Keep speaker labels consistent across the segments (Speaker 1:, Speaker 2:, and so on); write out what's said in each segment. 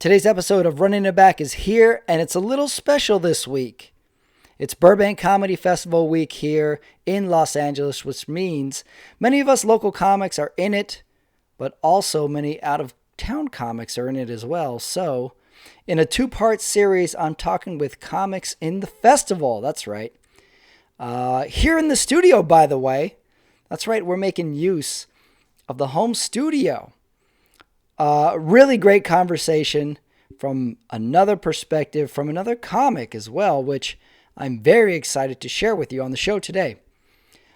Speaker 1: Today's episode of Running It Back is here, and it's a little special this week. It's Burbank Comedy Festival week here in Los Angeles, which means many of us local comics are in it, but also many out-of-town comics are in it as well. So, in a two-part series, I'm talking with comics in the festival. That's right. Here in the studio, by the way. That's right, we're making use of the home studio. Really great conversation from another perspective, from another comic as well, which I'm very excited to share with you on the show today.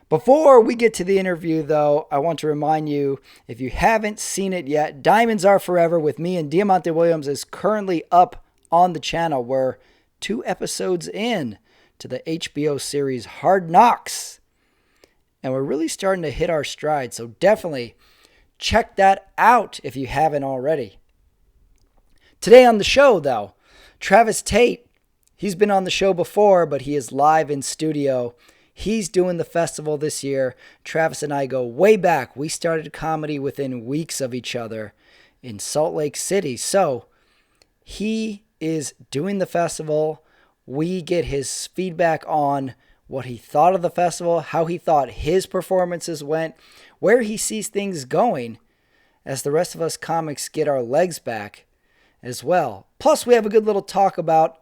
Speaker 1: Before we get to the interview, though, I want to remind you, if you haven't seen it yet, Diamonds Are Forever with me and Diamante Williams is currently up on the channel. We're 2 episodes in to the HBO series Hard Knocks, and we're really starting to hit our stride, so definitely check that out if you haven't already. Today on the show, though, Travis Tate. He's been on the show before, but he is live in studio. He's doing the festival this year. Travis and I go way back. We started comedy within weeks of each other in Salt Lake City. So he is doing the festival. We get his feedback on what he thought of the festival, how he thought his performances went, where he sees things going as the rest of us comics get our legs back as well. Plus, we have a good little talk about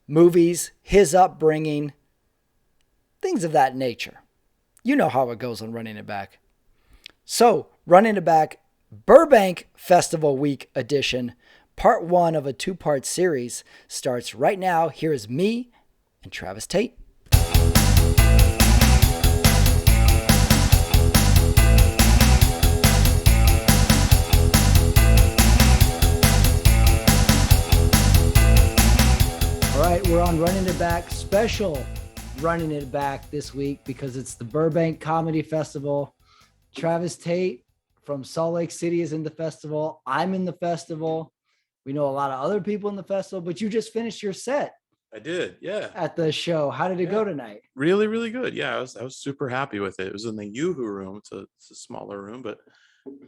Speaker 1: movies, his upbringing, things of that nature. You know how it goes on Running It Back. So, Running It Back, Burbank Festival Week edition, part 1 of a 2-part series starts right now. Here is me and Travis Tate. All right, we're on Running It Back, special Running It Back this week because it's the Burbank Comedy Festival. Travis Tate from Salt Lake City is in the festival. I'm in the festival. We know a lot of other people in the festival, but you just finished your set.
Speaker 2: I did, yeah.
Speaker 1: At the show. How did it go tonight?
Speaker 2: Really, really good. Yeah, I was super happy with it. It was in the Yoo-Hoo room. It's a smaller room, but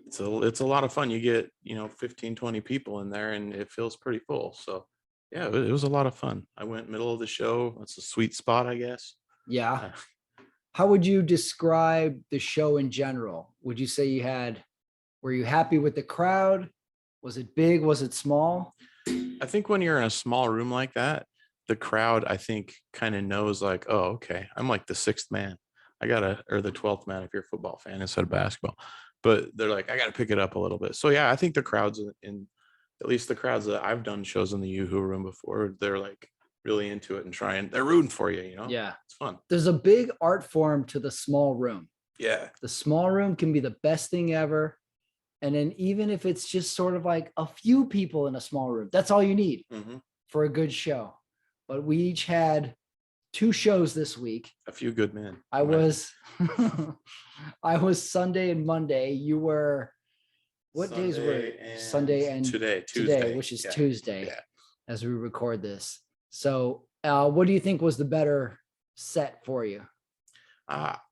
Speaker 2: it's a lot of fun. You get, 15, 20 people in there and it feels pretty full. So yeah, it was a lot of fun. I went middle of the show. That's a sweet spot, I guess.
Speaker 1: Yeah. How would you describe the show in general? Would you say were you happy with the crowd? Was it big? Was it small?
Speaker 2: I think when you're in a small room like that, the crowd, I think, kind of knows like, oh, okay, I'm like the 6th man. Or the 12th man if you're a football fan instead of basketball. But they're like, I got to pick it up a little bit. So yeah, I think the crowds at least the crowds that I've done shows in the Yoo-Hoo room before, they're like really into it and they're rooting for you,
Speaker 1: Yeah.
Speaker 2: It's fun.
Speaker 1: There's a big art form to the small room.
Speaker 2: Yeah.
Speaker 1: The small room can be the best thing ever. And then even if it's just sort of like a few people in a small room, that's all you need for a good show. But we each had 2 shows this week.
Speaker 2: A few good men.
Speaker 1: I was Sunday and Monday. You were, what
Speaker 2: Sunday
Speaker 1: days were Sunday and
Speaker 2: Tuesday,
Speaker 1: which is Tuesday as we record this. So what do you think was the better set for you?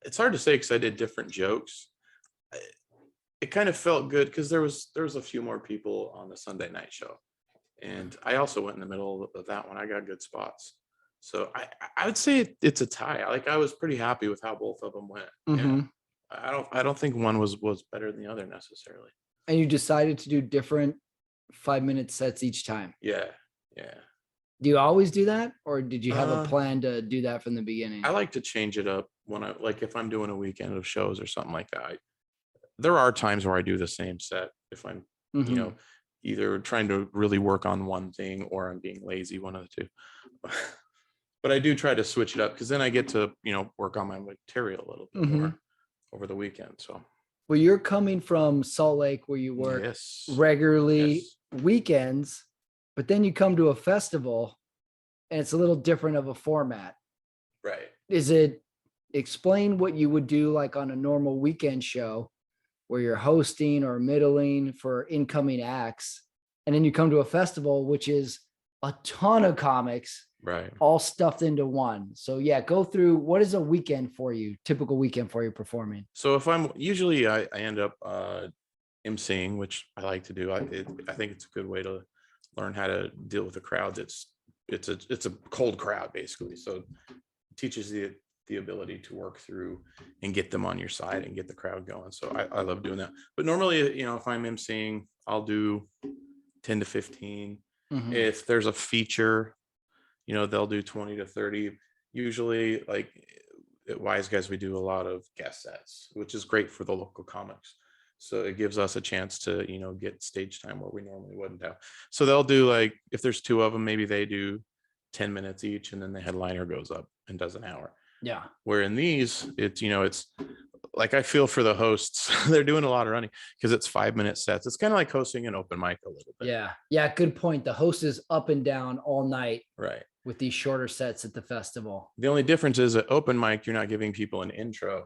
Speaker 2: It's hard to say because I did different jokes. It kind of felt good because there was a few more people on the Sunday night show. And I also went in the middle of that one. I got good spots. So I would say it's a tie. I was pretty happy with how both of them went.
Speaker 1: Mm-hmm.
Speaker 2: I don't think one was better than the other necessarily.
Speaker 1: And you decided to do different 5-minute sets each time.
Speaker 2: Yeah.
Speaker 1: Do you always do that? Or did you have a plan to do that from the beginning?
Speaker 2: I like to change it up if I'm doing a weekend of shows or something like that. There are times where I do the same set if I'm, either trying to really work on one thing or I'm being lazy, one of the two. But I do try to switch it up because then I get to, work on my material a little bit more over the weekend. So.
Speaker 1: Well, you're coming from Salt Lake where you work regularly weekends, but then you come to a festival and it's a little different of a format.
Speaker 2: Right.
Speaker 1: Explain what you would do like on a normal weekend show where you're hosting or middling for incoming acts. And then you come to a festival, which is a ton of comics,
Speaker 2: right,
Speaker 1: all stuffed into one. So yeah, go through what is a weekend for you, typical weekend for you performing.
Speaker 2: So if I'm usually I end up emceeing, which I like to do. I think it's a good way to learn how to deal with a crowd it's a cold crowd basically. So it teaches the ability to work through and get them on your side and get the crowd going. So I love doing that. But normally, if I'm emceeing, I'll do 10 to 15. If there's a feature, they'll do 20 to 30. Usually, like at Wise Guys, we do a lot of guest sets, which is great for the local comics. So it gives us a chance to, get stage time where we normally wouldn't have. So they'll do, like, if there's two of them, maybe they do 10 minutes each, and then the headliner goes up and does an hour.
Speaker 1: Yeah.
Speaker 2: Where in these, it's, it's like, I feel for the hosts. They're doing a lot of running because it's 5-minute sets. It's kind of like hosting an open mic a little bit.
Speaker 1: Yeah. Yeah. Good point. The host is up and down all night.
Speaker 2: Right.
Speaker 1: With these shorter sets at the festival.
Speaker 2: The only difference is at open mic, you're not giving people an intro.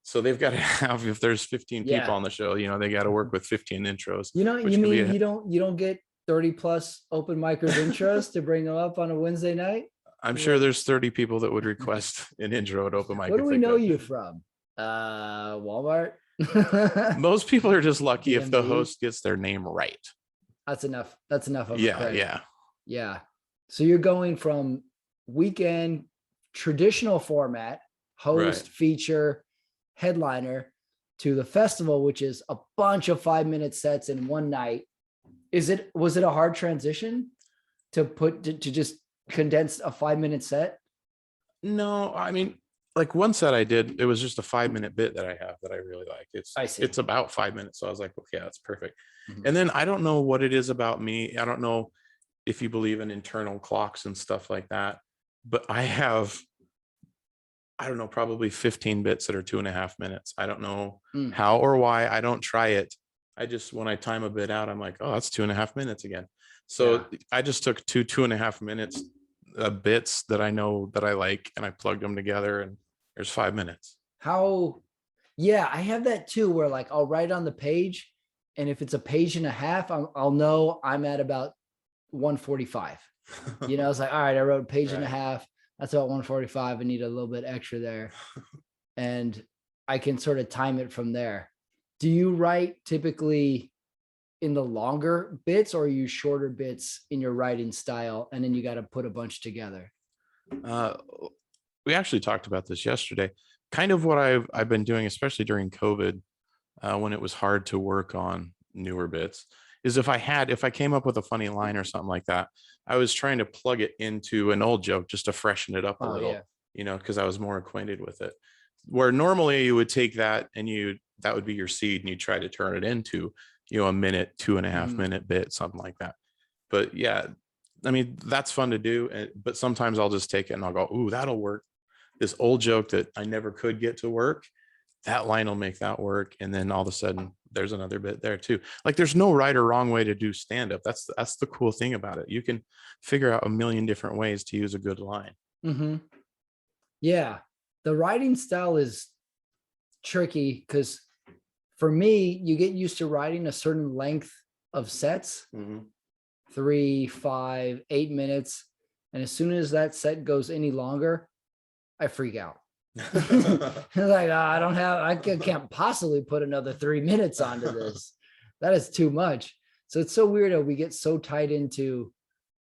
Speaker 2: So they've got to have, if there's 15 people on the show, they got to work with 15 intros.
Speaker 1: You mean you don't get 30 plus open micers intros to bring them up on a Wednesday night?
Speaker 2: I'm sure there's 30 people that would request an intro at open mic.
Speaker 1: Where do we know you from? Walmart.
Speaker 2: Most people are just lucky if the host gets their name right.
Speaker 1: That's enough. That's enough of a credit. Yeah. So you're going from weekend traditional format, host, feature, headliner, to the festival, which is a bunch of 5-minute sets in one night. Was it a hard transition to just condense a 5-minute set?
Speaker 2: No, I mean, like one set I did, it was just a 5-minute bit that I have that I really like. It's about 5 minutes. So I was like, okay, that's perfect. And then I don't know what it is about me. I don't know if you believe in internal clocks and stuff like that, but I have, I don't know, probably 15 bits that are 2.5 minutes. I don't know how or why. I don't try it. I just, when I time a bit out, I'm like, oh, that's 2.5 minutes again. So I just took 2.5 minutes bits that I know that I like, and I plugged them together, and there's 5 minutes.
Speaker 1: I have that too, where like I'll write on the page, and if it's a page and a half, I'll know I'm at about 145. It's like, all right, I wrote a page and a half. That's about 145. I need a little bit extra there. And I can sort of time it from there. Do you write typically in the longer bits, or use shorter bits in your writing style, and then you got to put a bunch together?
Speaker 2: We actually talked about this yesterday. Kind of what I've been doing, especially during COVID, when it was hard to work on newer bits, is if I came up with a funny line or something like that, I was trying to plug it into an old joke just to freshen it up a little, because I was more acquainted with it. Where normally you would take that and that would be your seed, and you try to turn it into, a minute, 2.5 minute bit, something like that. But yeah, I mean, that's fun to do. But sometimes I'll just take it and I'll go, ooh, that'll work. This old joke that I never could get to work, that line will make that work. And then all of a sudden there's another bit there too. Like, there's no right or wrong way to do stand-up. That's the cool thing about it. You can figure out a million different ways to use a good line.
Speaker 1: Yeah. The writing style is tricky because for me, you get used to writing a certain length of sets, 3, 5, 8 minutes. And as soon as that set goes any longer, I freak out. Like, I can't possibly put another 3 minutes onto this. That is too much. So it's so weird how we get so tied into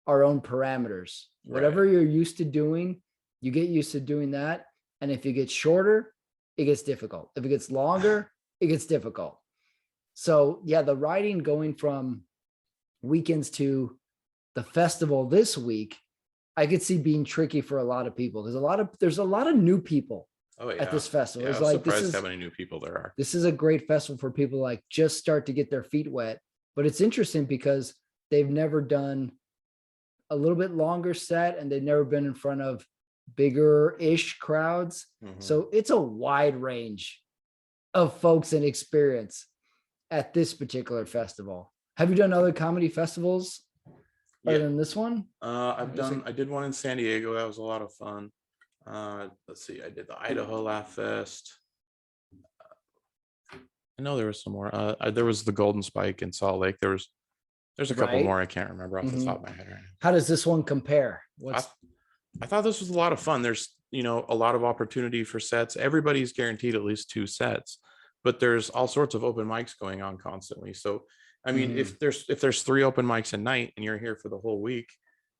Speaker 1: our own parameters. Whatever you're used to doing, you get used to doing that. And if it gets shorter, it gets difficult. If it gets longer, it gets difficult. So yeah, the writing going from weekends to the festival this week, I could see being tricky for a lot of people. There's a lot of new people at this festival.
Speaker 2: Yeah, I'm surprised how many new people there are.
Speaker 1: This is a great festival for people like just start to get their feet wet. But it's interesting because they've never done a little bit longer set, and they've never been in front of bigger-ish crowds. So it's a wide range of folks and experience at this particular festival. Have you done other comedy festivals other than this one?
Speaker 2: I did one in San Diego. That was a lot of fun. Let's see, I did the Idaho Laugh Fest. I know there was some more. There was the Golden Spike in Salt Lake. There's a couple more I can't remember off the top of my head right now.
Speaker 1: How does this one compare?
Speaker 2: I thought this was a lot of fun. There's a lot of opportunity for sets. Everybody's guaranteed at least 2 sets, but there's all sorts of open mics going on constantly. So I mean, if there's 3 open mics a night and you're here for the whole week,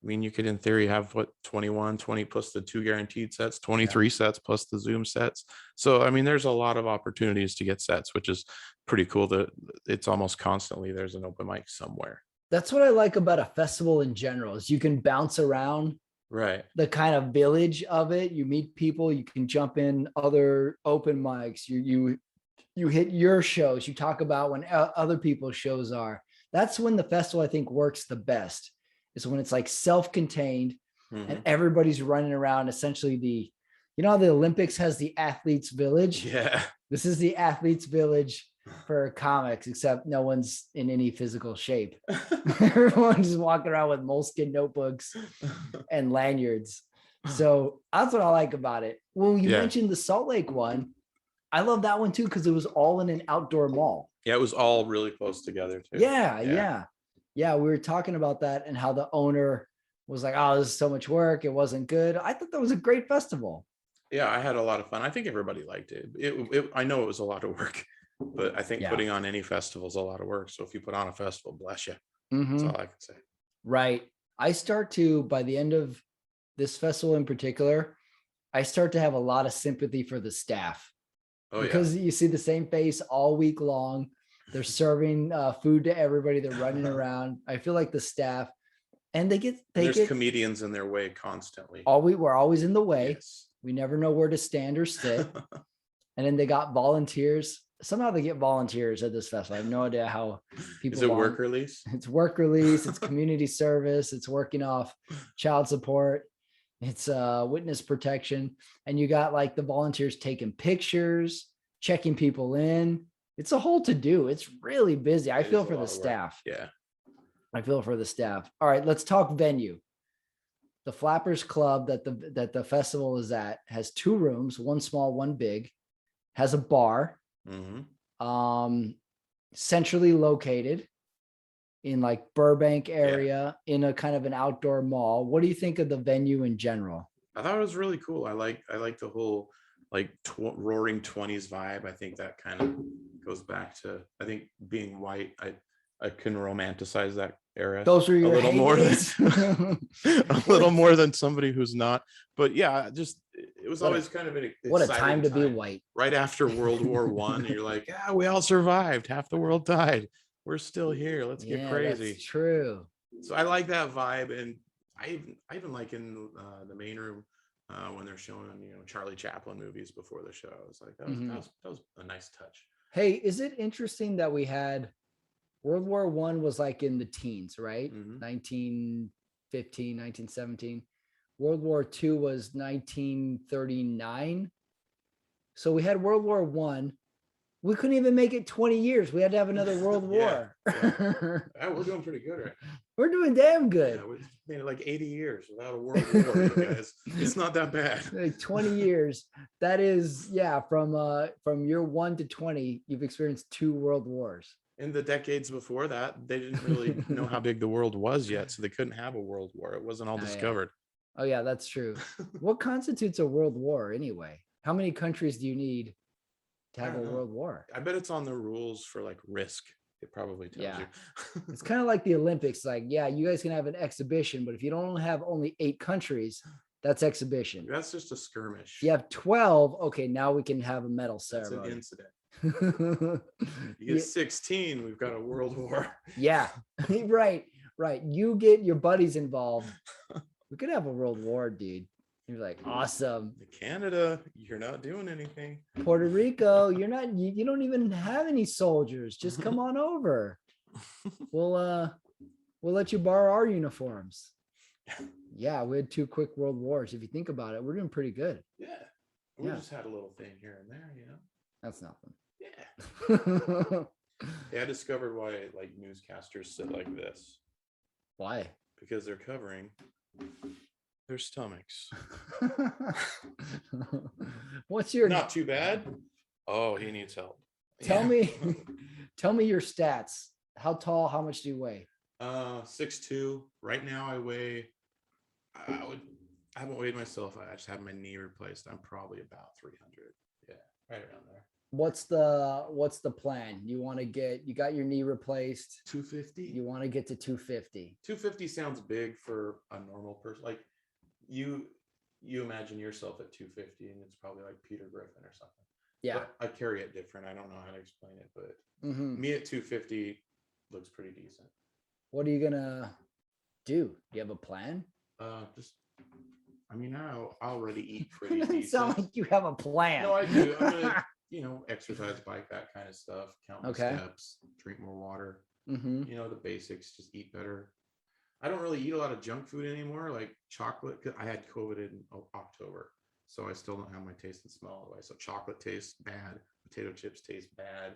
Speaker 2: I mean, you could in theory have 20 plus the 2 guaranteed sets, 23 sets plus the Zoom sets. So I mean, there's a lot of opportunities to get sets, which is pretty cool. That it's almost constantly there's an open mic somewhere.
Speaker 1: That's what I like about a festival in general, is you can bounce around
Speaker 2: Right.
Speaker 1: the kind of village of it. You meet people, you can jump in other open mics. You hit your shows. You talk about when other people's shows are. That's when the festival, I think, works the best, is when it's like self-contained and everybody's running around. Essentially how the Olympics has the athletes village.
Speaker 2: Yeah.
Speaker 1: This is the athletes village for comics, except no one's in any physical shape. Everyone's just walking around with moleskin notebooks and lanyards. So that's what I like about it. Well, you mentioned the Salt Lake one. I love that one too, because it was all in an outdoor mall.
Speaker 2: Yeah, it was all really close together too.
Speaker 1: Yeah. We were talking about that and how the owner was like, "Oh, this is so much work. It wasn't good." I thought that was a great festival.
Speaker 2: Yeah, I had a lot of fun. I think everybody liked it. I know it was a lot of work, but I think putting on any festival is a lot of work. So if you put on a festival, bless you. That's all I can say.
Speaker 1: Right. I start to, by the end of this festival in particular, I start to have a lot of sympathy for the staff. Because you see the same face all week long. They're serving food to everybody. They're running around. I feel like the staff, and there's
Speaker 2: comedians in their way constantly.
Speaker 1: We're always in the way.
Speaker 2: Yes.
Speaker 1: We never know where to stand or sit. And then they got volunteers. Somehow they get volunteers at this festival. I have no idea how people.
Speaker 2: Is it work release?
Speaker 1: It's work release. It's community service. It's working off child support. It's witness protection. And you got like the volunteers taking pictures, checking people in. It's a whole to do. It's really busy. I feel for the staff.
Speaker 2: Yeah.
Speaker 1: I feel for the staff. All right, let's talk venue. The Flappers Club that the festival is at has 2 rooms, one small, one big, has a bar, centrally located in like Burbank area, in a kind of an outdoor mall. What do you think of the venue in general?
Speaker 2: I thought it was really cool. I like the whole like roaring 20s vibe. I think that kind of goes back to, I think, being white. I can romanticize that era.
Speaker 1: Those are your
Speaker 2: a little more than somebody who's not. But yeah, just it was always kind of an
Speaker 1: what a time to be white.
Speaker 2: Right after World War I, and you're like, yeah, we all survived. Half the world died. We're still here. Let's get crazy.
Speaker 1: That's true.
Speaker 2: So I like that vibe, and I even like in the main room when they're showing Charlie Chaplin movies before the show. It's like that was a nice touch.
Speaker 1: Hey, is it interesting that we had World War I was like in the teens, right? 1915, 1917. World War II was 1939. So we had World War I. We couldn't even make it 20 years. We had to have another World War.
Speaker 2: We're doing pretty good right now.
Speaker 1: We're doing damn good.
Speaker 2: Yeah, we made it like 80 years without a World War, guys. It's not that bad.
Speaker 1: Like 20 years. That is, from year 1 to 20, you've experienced 2 world wars.
Speaker 2: In the decades before that, they didn't really know how big the world was yet, so they couldn't have a world war. It wasn't all discovered.
Speaker 1: Oh yeah, that's true. What constitutes a world war anyway? How many countries do you need to have a world war?
Speaker 2: I bet it's on the rules for like risk. It probably tells you.
Speaker 1: It's kind of like the Olympics. Like, you guys can have an exhibition, but if you don't have only 8 countries, that's exhibition.
Speaker 2: That's just a skirmish.
Speaker 1: If you have 12, okay, now we can have a medal ceremony.
Speaker 2: That's an incident. You get 16, we've got a world war.
Speaker 1: Yeah, right. You get your buddies involved. We could have a world war, dude. You're like, awesome.
Speaker 2: Canada, you're not doing anything.
Speaker 1: Puerto Rico, you don't even have any soldiers. Just come on over. We'll let you borrow our uniforms. Yeah, we had 2 quick world wars. If you think about it, we're doing pretty good.
Speaker 2: Yeah. We just had a little thing here and there,
Speaker 1: That's nothing.
Speaker 2: Yeah. I discovered why like newscasters sit like this.
Speaker 1: Why?
Speaker 2: Because they're covering their stomachs.
Speaker 1: What's your
Speaker 2: not too bad? Oh, he needs help.
Speaker 1: Tell me your stats. How tall? How much do you weigh?
Speaker 2: 6'2". Right now I weigh. I haven't weighed myself. I just had my knee replaced. I'm probably about 300. Yeah, right around there.
Speaker 1: What's the plan? You got your knee replaced.
Speaker 2: 250.
Speaker 1: You want to get to 250.
Speaker 2: 250 sounds big for a normal person. Like you imagine yourself at 250 and it's probably like Peter Griffin or something.
Speaker 1: Yeah.
Speaker 2: But I carry it different. I don't know how to explain it, but
Speaker 1: Mm-hmm.
Speaker 2: me at 250 looks pretty decent.
Speaker 1: What are you gonna do? Do you have a plan?
Speaker 2: I already eat pretty
Speaker 1: It doesn't
Speaker 2: decent.
Speaker 1: sound like you have a plan.
Speaker 2: No, I do. I'm gonna, exercise, bike, that kind of stuff, count my
Speaker 1: Okay.
Speaker 2: steps, drink more water.
Speaker 1: Mm-hmm.
Speaker 2: The basics, just eat better. I don't really eat a lot of junk food anymore, like chocolate. I had COVID in October, so I still don't have my taste and smell all the way. So chocolate tastes bad, potato chips taste bad,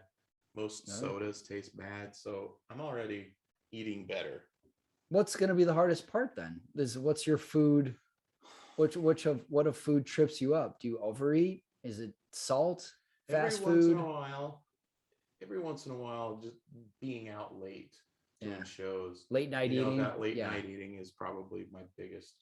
Speaker 2: most sodas taste bad. So I'm already eating better.
Speaker 1: What's gonna be the hardest part then? What's your food? What of food trips you up? Do you overeat? Is it salt? Fast food?
Speaker 2: Every once in a while, just being out late doing shows.
Speaker 1: Late night eating.
Speaker 2: That late night eating is probably my biggest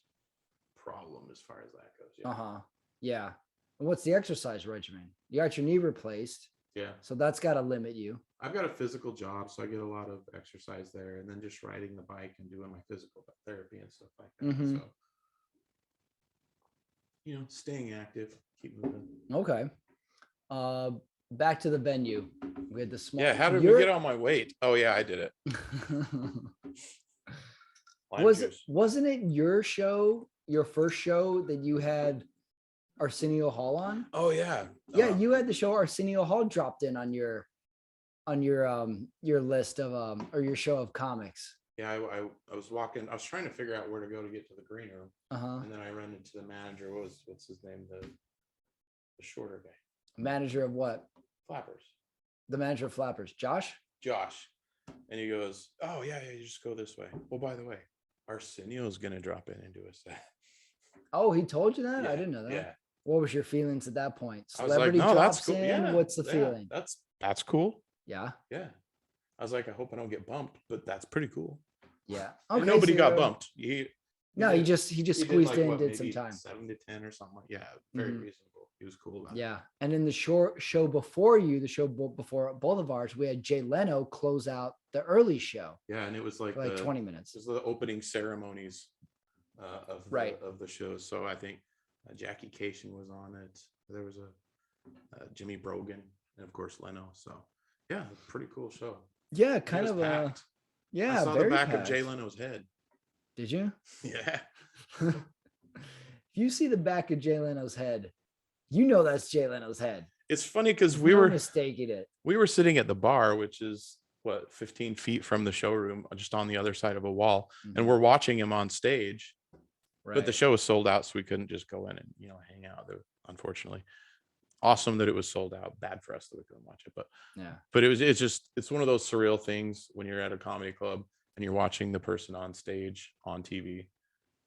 Speaker 2: problem as far as that goes.
Speaker 1: Yeah. Yeah. And what's the exercise regimen? You got your knee replaced.
Speaker 2: Yeah.
Speaker 1: So that's got to limit you.
Speaker 2: I've got a physical job, so I get a lot of exercise there, and then just riding the bike and doing my physical therapy and stuff like that.
Speaker 1: Mm-hmm.
Speaker 2: So, staying active, keep moving.
Speaker 1: Okay. Back to the venue. We had the small.
Speaker 2: Yeah. How did we get on my weight? Oh yeah, I did it.
Speaker 1: Wasn't it your show, your first show that you had Arsenio Hall on?
Speaker 2: Oh yeah.
Speaker 1: Yeah, you had the show Arsenio Hall dropped in on your list of or your show of comics.
Speaker 2: Yeah, I was walking. I was trying to figure out where to go to get to the green room, and then I ran into the manager. What's his name? The shorter guy.
Speaker 1: Manager of what?
Speaker 2: Flappers.
Speaker 1: The manager of Flappers, Josh.
Speaker 2: And he goes, "Oh yeah, you just go this way. Well, by the way, Arsenio's gonna drop in and do a set."
Speaker 1: Oh, he told you that?
Speaker 2: Yeah,
Speaker 1: I didn't know that.
Speaker 2: Yeah.
Speaker 1: What was your feelings at that point?
Speaker 2: Celebrity drops that's cool.
Speaker 1: in.
Speaker 2: Yeah,
Speaker 1: what's the feeling?
Speaker 2: That's cool.
Speaker 1: Yeah.
Speaker 2: Yeah. I was like, I hope I don't get bumped, but that's pretty cool.
Speaker 1: Yeah.
Speaker 2: Okay. And nobody got bumped.
Speaker 1: He just squeezed in, did some time.
Speaker 2: 7 to 10 or something. Yeah, very reasonable. He was cool about it.
Speaker 1: Yeah. And in the show before you, the show before both of ours, we had Jay Leno close out the early show.
Speaker 2: Yeah, and it was like
Speaker 1: 20 minutes.
Speaker 2: It was the opening ceremonies of the show. So I think Jackie Cation was on it. There was a Jimmy Brogan, and of course Leno. So yeah, pretty cool show.
Speaker 1: Yeah, kind of
Speaker 2: packed.
Speaker 1: Yeah,
Speaker 2: I saw the back of Jay Leno's head.
Speaker 1: Did you?
Speaker 2: Yeah.
Speaker 1: If you see the back of Jay Leno's head, you know that's Jay Leno's head.
Speaker 2: It's funny because we
Speaker 1: were mistaking it.
Speaker 2: We were sitting at the bar, which is 15 feet from the showroom, just on the other side of a wall, and we're watching him on stage. Right. But the show was sold out, so we couldn't just go in and hang out there, unfortunately. Awesome that it was sold out. Bad for us that we couldn't watch it, but it's one of those surreal things when you're at a comedy club and you're watching the person on stage on TV,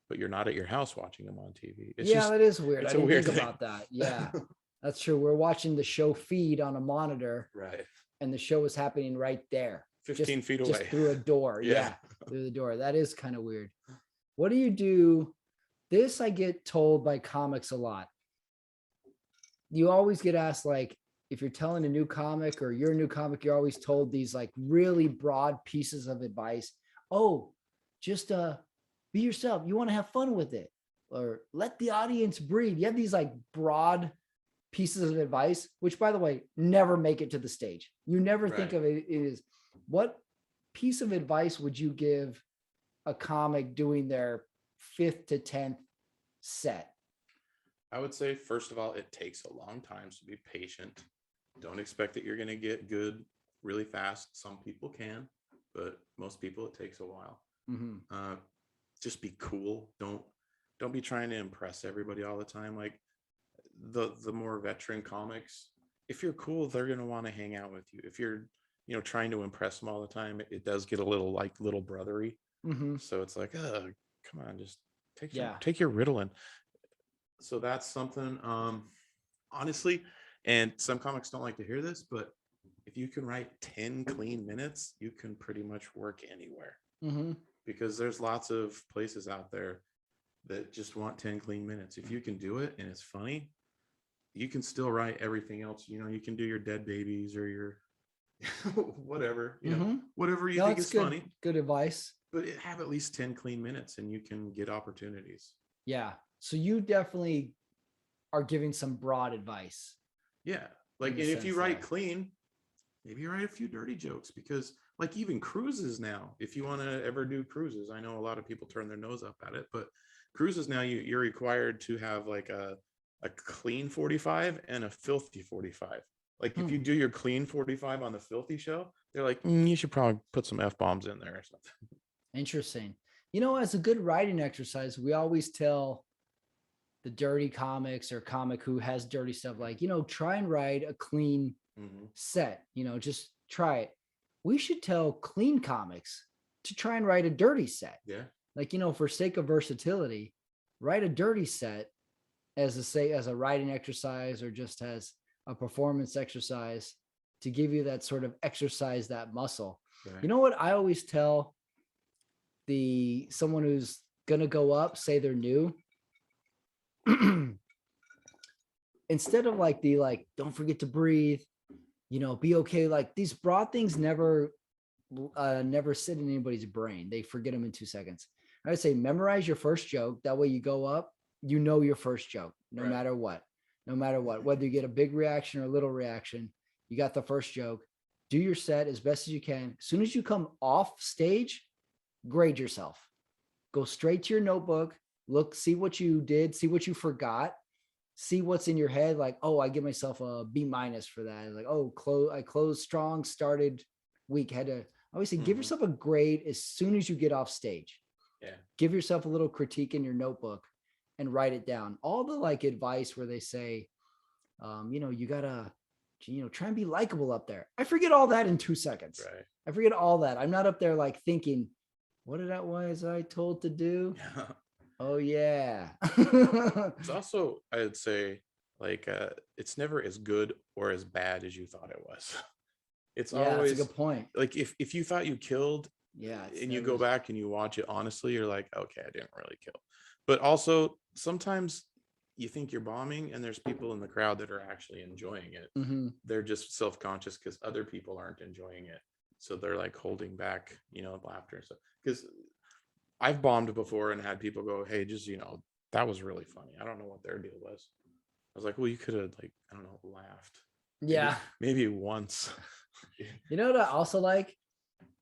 Speaker 2: but you're not at your house watching them on TV.
Speaker 1: That is weird. I didn't think about that. Yeah, that's true. We're watching the show feed on a monitor,
Speaker 2: right?
Speaker 1: And the show is happening right there,
Speaker 2: 15 feet away,
Speaker 1: just through a door. Yeah, through the door. That is kind of weird. What do you do? This I get told by comics a lot. You always get asked, like, if you're telling a new comic or you're a new comic, you're always told these like really broad pieces of advice. Oh, just be yourself. You want to have fun with it, or let the audience breathe. You have these like broad pieces of advice, which, by the way, never make it to the stage. You never think of it as what piece of advice would you give a comic doing their 5th to 10th set?
Speaker 2: I would say, first of all, it takes a long time, so be patient. Don't expect that you're going to get good really fast. Some people can, but most people, it takes a while. Just be cool. Don't be trying to impress everybody all the time. Like the more veteran comics, if you're cool, they're going to want to hang out with you. If you're, trying to impress them all the time, it does get a little like little brothery. So it's like, come on, just take your Ritalin. So that's something, honestly, and some comics don't like to hear this, but if you can write 10 clean minutes, you can pretty much work anywhere. Because there's lots of places out there that just want 10 clean minutes. If you can do it and it's funny, you can still write everything else. You know, you can do your dead babies or your whatever, you know, whatever you think is
Speaker 1: good,
Speaker 2: funny.
Speaker 1: Good advice.
Speaker 2: But have at least 10 clean minutes and you can get opportunities.
Speaker 1: Yeah. So you definitely are giving some broad advice.
Speaker 2: Yeah. Like, and if you write clean, maybe you write a few dirty jokes, because like even cruises now, if you want to ever do cruises, I know a lot of people turn their nose up at it, but cruises now you're required to have like a clean 45 and a filthy 45. Like if you do your clean 45 on the filthy show, they're like, you should probably put some F-bombs in there or something.
Speaker 1: Interesting. You know, as a good writing exercise, we always tell the dirty comics or comic who has dirty stuff, like, you know, try and write a clean set, you know, just try it. We should tell clean comics to try and write a dirty set.
Speaker 2: Yeah.
Speaker 1: Like, you know, for sake of versatility, write a dirty set as a writing exercise or just as a performance exercise to give you that sort of exercise, that muscle. Right. You know what I always tell someone who's going to go up, say they're new, instead of like don't forget to breathe, you know, be okay. Like these broad things never sit in anybody's brain. They forget them in 2 seconds. I would say memorize your first joke. That way you go up, you know your first joke, no matter what, whether you get a big reaction or a little reaction, you got the first joke. Do your set as best as you can. As soon as you come off stage, grade yourself. Go straight to your notebook. Look, see what you did, see what you forgot, see what's in your head. Like, oh, I give myself a B- for that. Like, oh, I closed strong, started weak. Had to obviously give yourself a grade as soon as you get off stage. Yeah. Give yourself a little critique in your notebook and write it down. All the like advice where they say, you know, you gotta, you know, try and be likable up there. I forget all that in 2 seconds. Right. I forget all that. I'm not up there like thinking, what was I told to do? Yeah. Oh yeah.
Speaker 2: It's also, I'd say, like it's never as good or as bad as you thought it was. It's always
Speaker 1: that's a good point.
Speaker 2: Like if you thought you killed, and you go back and you watch it honestly, you're like, okay, I didn't really kill. But also sometimes you think you're bombing and there's people in the crowd that are actually enjoying it. They're just self-conscious because other people aren't enjoying it, so they're like holding back, you know, laughter and stuff. Because I've bombed before and had people go, hey, just, you know, that was really funny. I don't know what their deal was. I was like, well, you could have, like, I don't know, laughed. Maybe once.
Speaker 1: You know what I also like?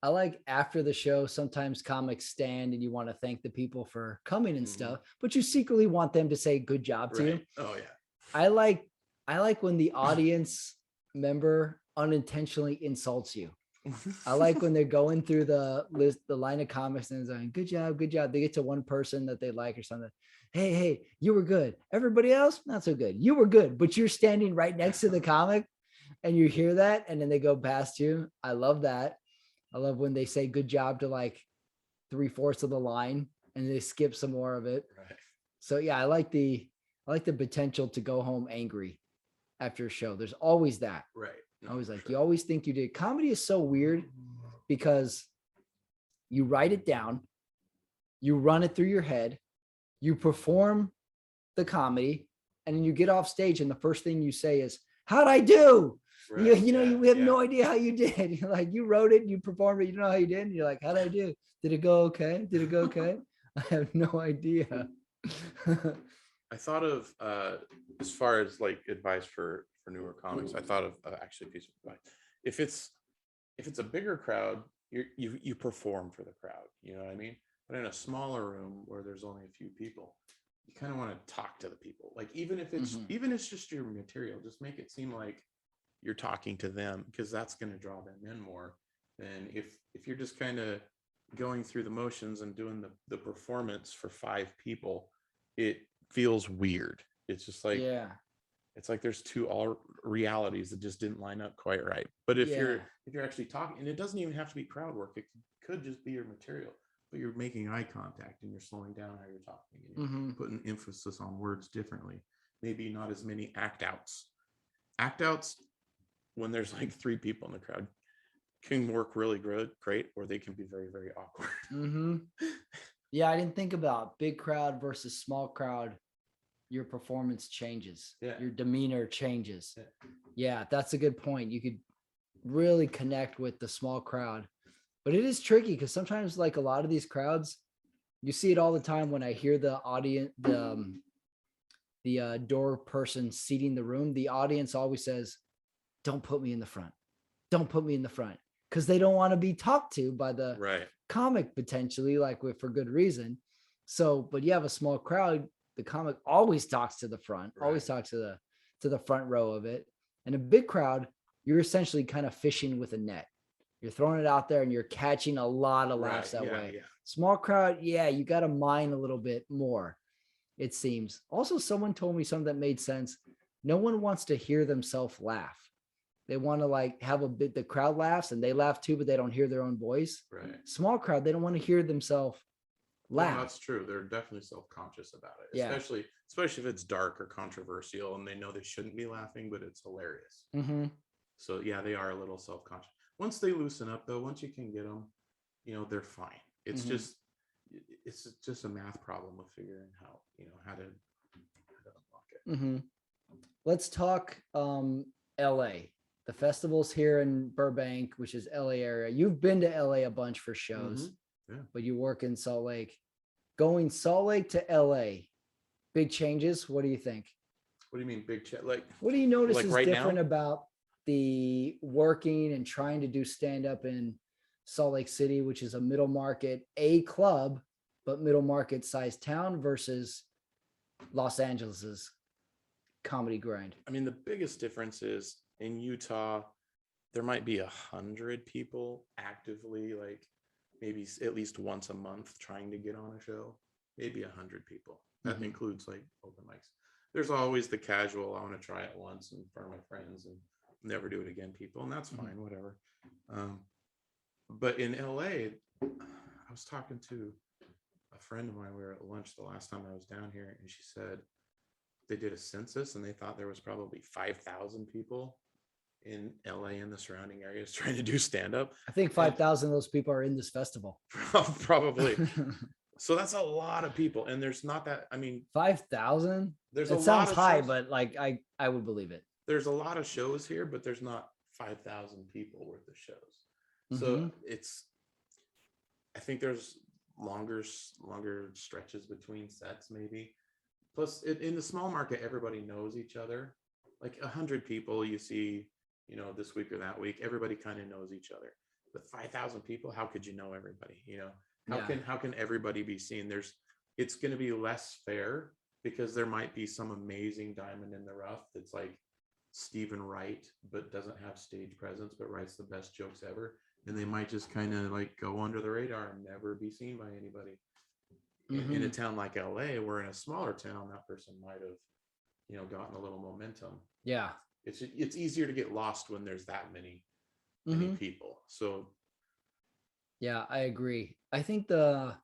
Speaker 1: I like after the show, sometimes comics stand and you want to thank the people for coming and stuff, but you secretly want them to say good job to you. Oh yeah. I like when the audience member unintentionally insults you. I like when they're going through the list, the line of comics, and saying, good job, good job. They get to one person that they like or something. Hey, you were good. Everybody else, not so good. You were good, but you're standing right next to the comic and you hear that and then they go past you. I love that. I love when they say good job to like 3/4 of the line and they skip some more of it. Right. So yeah, I like the potential to go home angry after a show. There's always that. Right. I was like, you always think you did. Comedy is so weird because you write it down, you run it through your head, you perform the comedy, and then you get off stage and the first thing you say is, how'd I do? Right. You know, we have no idea how you did. You're like, you wrote it, you performed it, you don't know how you did. And you're like, how'd I do? Did it go okay? I have no idea.
Speaker 2: I thought of, as far as like advice for newer comics, I thought of actually a piece of advice. If it's a bigger crowd, you perform for the crowd, you know what I mean? But in a smaller room where there's only a few people, you kind of want to talk to the people. Like even if it's just your material, just make it seem like you're talking to them, because that's going to draw them in more than if you're just kind of going through the motions and doing the performance for 5 people. It feels weird. It's just like, it's like there's two all realities that just didn't line up quite right. But if you're actually talking, and it doesn't even have to be crowd work, it could just be your material, but you're making eye contact and you're slowing down how you're talking and you're putting emphasis on words differently. Maybe not as many act outs when there's like 3 people in the crowd can work really great, or they can be very, very awkward.
Speaker 1: Yeah, I didn't think about big crowd versus small crowd your performance changes.
Speaker 2: Yeah.
Speaker 1: Your demeanor changes.
Speaker 2: Yeah.
Speaker 1: Yeah, that's a good point. You could really connect with the small crowd, but it is tricky because sometimes, like a lot of these crowds, you see it all the time when I hear the audience, the door person seating the room. The audience always says, "Don't put me in the front. Don't put me in the front," because they don't want to be talked to by the
Speaker 2: Right.
Speaker 1: comic potentially, like for good reason. So, but you have a small crowd, the comic always talks to the front, always
Speaker 2: Right.
Speaker 1: talks to the front row of it. And a big crowd, you're essentially kind of fishing with a net. You're throwing it out there and you're catching a lot of laughs that way.
Speaker 2: Yeah.
Speaker 1: Small crowd, yeah, you got to mine a little bit more, it seems. Also, someone told me something that made sense. No one wants to hear themselves laugh. They want to like have a bit, the crowd laughs and they laugh too, but they don't hear their own voice.
Speaker 2: Right.
Speaker 1: Small crowd, they don't want to hear themselves laugh.
Speaker 2: No, that's true. They're definitely self-conscious about it,
Speaker 1: Yeah.
Speaker 2: especially if it's dark or controversial and they know they shouldn't be laughing, but it's hilarious.
Speaker 1: Mm-hmm.
Speaker 2: So yeah, they are a little self-conscious. Once they loosen up, though, once you can get them, they're fine. It's just a math problem with figuring how to unlock it.
Speaker 1: Mm-hmm. Let's talk LA. The festival's here in Burbank, which is LA area. You've been to LA a bunch for shows, but you work in Salt Lake. Going Salt Lake to LA, big changes. What do you think?
Speaker 2: What do you mean big like?
Speaker 1: What do you notice is
Speaker 2: right
Speaker 1: different
Speaker 2: now?
Speaker 1: about the working and trying to do stand-up in Salt Lake City, which is a middle market, a club, but middle market sized town versus Los Angeles's comedy grind?
Speaker 2: I mean, the biggest difference is in Utah, there might be 100 people actively, like maybe at least once a month trying to get on a show. Maybe 100 people. That includes like open mics. There's always the casual, I want to try it once in front of my friends and never do it again people, and that's fine, whatever. But in LA, I was talking to a friend of mine. We were at lunch the last time I was down here, and she said they did a census and they thought there was probably 5,000 people in LA and the surrounding areas trying to do stand-up.
Speaker 1: I think 5,000 of those people are in this festival.
Speaker 2: Probably. So that's a lot of people, and there's not that. I mean,
Speaker 1: 5,000.
Speaker 2: There's
Speaker 1: it sounds high, but like I would believe it.
Speaker 2: There's a lot of shows here, but there's not 5,000 people worth of shows. So I think there's longer stretches between sets, maybe. Plus, in the small market, everybody knows each other. Like 100 people you see, this week or that week, everybody kind of knows each other. But 5,000 people, how could you know everybody? How can everybody be seen? It's going to be less fair because there might be some amazing diamond in the rough that's like Stephen Wright, but doesn't have stage presence, but writes the best jokes ever. And they might just kind of like go under the radar and never be seen by anybody. In a town like LA, where in a smaller town, that person might have, gotten a little momentum.
Speaker 1: Yeah.
Speaker 2: It's easier to get lost when there's that many people. So
Speaker 1: yeah, I agree. I think the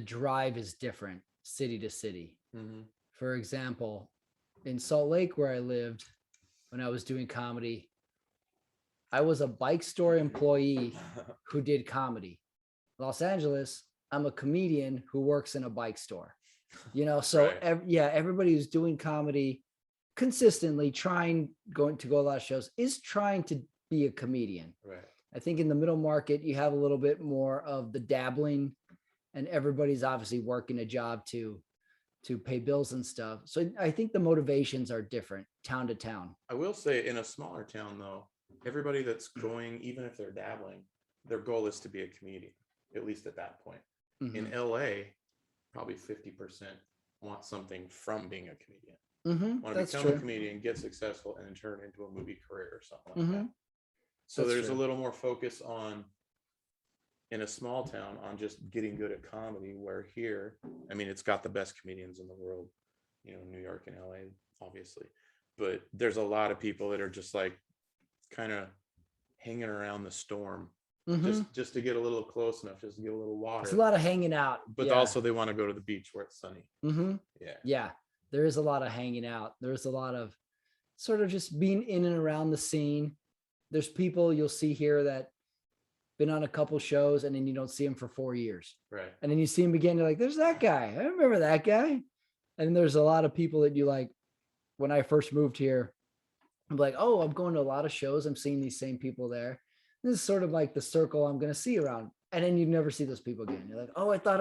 Speaker 1: drive is different city to city. For example, in Salt Lake, where I lived when I was doing comedy, I was a bike store employee who did comedy. Los Angeles, I'm a comedian who works in a bike store. So
Speaker 2: right.
Speaker 1: Everybody who's doing comedy consistently going to go a lot of shows is trying to be a comedian.
Speaker 2: Right.
Speaker 1: I think in the middle market, you have a little bit more of the dabbling, and everybody's obviously working a job to pay bills and stuff. So I think the motivations are different town to town.
Speaker 2: I will say in a smaller town, though, everybody that's going, even if they're dabbling, their goal is to be a comedian, at least at that point. In LA, probably 50% want something from being a comedian. Want to become a comedian, get successful, and then turn it into a movie career or something like that. So there's a little more focus on, in a small town, on just getting good at comedy, where here, I mean, it's got the best comedians in the world, New York and LA, obviously. But there's a lot of people that are just like kind of hanging around the storm. Just to get a little close enough, just to get a little water.
Speaker 1: It's a lot of hanging out.
Speaker 2: But also they want to go to the beach where it's sunny.
Speaker 1: Yeah. There is a lot of hanging out. There's a lot of sort of just being in and around the scene. There's people you'll see here that been on a couple shows and then you don't see them for 4 years.
Speaker 2: Right.
Speaker 1: And then you see them again. You're like, there's that guy. I remember that guy. And there's a lot of people that you like. When I first moved here, I'm like, oh, I'm going to a lot of shows. I'm seeing these same people there. This is sort of like the circle I'm going to see around. And then you never see those people again. You're like, oh, I thought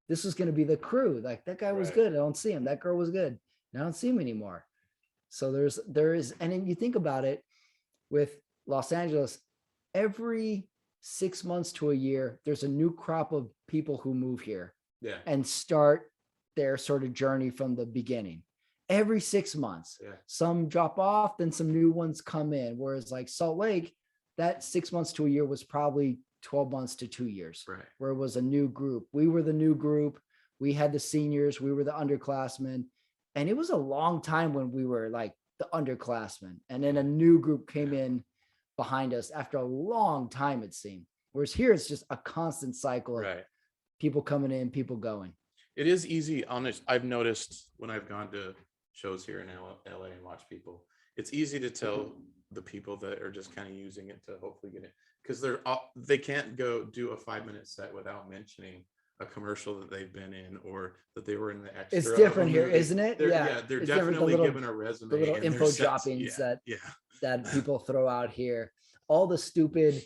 Speaker 1: this was going to be the crew. Like that guy was
Speaker 2: Right.
Speaker 1: good. I don't see him. That girl was good. I don't see him anymore. So there is, and then you think about it with Los Angeles, every 6 months to a year, there's a new crop of people who move here
Speaker 2: Yeah.
Speaker 1: and start their sort of journey from the beginning. Every 6 months,
Speaker 2: Yeah.
Speaker 1: some drop off, then some new ones come in. Whereas like Salt Lake, that 6 months to a year was probably 12 months to 2 years,
Speaker 2: Right.
Speaker 1: where it was a new group. We were the new group. We had the seniors. We were the underclassmen. And it was a long time when we were like the underclassmen. And then a new group came in behind us after a long time, it seemed. Whereas here, it's just a constant cycle of
Speaker 2: Right.
Speaker 1: people coming in, people going.
Speaker 2: It is easy. Honest, I've noticed when I've gone to shows here in LA and watch people, it's easy to tell the people that are just kind of using it to hopefully get it, because they can't go do a 5-minute set without mentioning a commercial that they've been in or that they were in the extra.
Speaker 1: It's different here,
Speaker 2: movie.
Speaker 1: isn't it?
Speaker 2: They're
Speaker 1: it's
Speaker 2: definitely
Speaker 1: the
Speaker 2: given a resume.
Speaker 1: the little
Speaker 2: and
Speaker 1: info
Speaker 2: their sets.
Speaker 1: droppings
Speaker 2: Yeah.
Speaker 1: that people throw out here. All the stupid